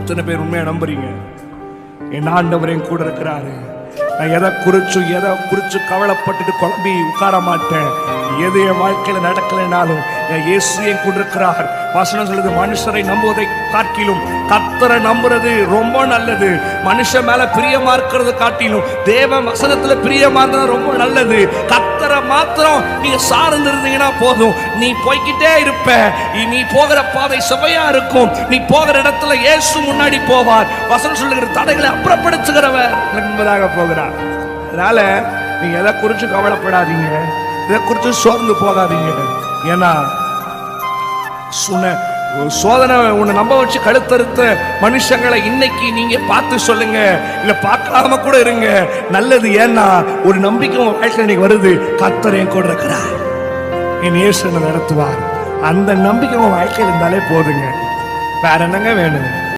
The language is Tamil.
எத்தனை பேர் உண்மையா நம்புறீங்க? என் ஆண்டவர் என் கூட இருக்கிறாரு. நான் எதை குறிச்சு கவலைப்பட்டுட்டு குழம்பி உட்கார மாட்டேன். எது என் வாழ்க்கையில நடக்கலைனாலும் என் இயேசு என் கூட இருக்கிறார். வசனம் சொல்லுது, மனுஷரை நம்புவதை காட்டிலும் கர்த்தரை நம்புறது ரொம்ப நல்லது. மனுஷன் மேல பிரியமா இருக்கிறது காட்டிலும் தேவ வசனத்துல பிரியமா இருந்தா ரொம்ப நல்லது. கர்த்தரை மாத்திரம் நீங்க சார்ந்து இருந்தீங்கன்னா போதும், நீ போய்கிட்டே இருப்ப. நீ போகிற பாதை செவ்வையா இருக்கும். நீ போகிற இடத்துல இயேசு முன்னாடி போவார். வசனம் சொல்லுகிற தடைகளை அப்புறப்படுத்துகிறவர் என்பதாக போகிறார். அதனால நீங்க எதை குறிச்சு கவலைப்படாதீங்க, இதை குறித்து சோர்ந்து போகாதீங்க. ஏன்னா சோதனை உன்னை நம்ப வச்சு கழுத்தறுத்த மனுஷங்களை இன்னைக்கு நீங்க பார்த்து சொல்லுங்க, இல்ல பார்க்காம கூட இருங்க, நல்லது. ஏன்னா ஒரு நம்பிக்கை உங்க வாழ்க்கையில இன்னைக்கு வருது, கர்த்தர் என் கூட இருக்கிறார், என் இயேசு நடத்துவார். அந்த நம்பிக்கை உங்க வாழ்க்கையில் இருந்தாலே போதுங்க, வேற என்னங்க வேணும்?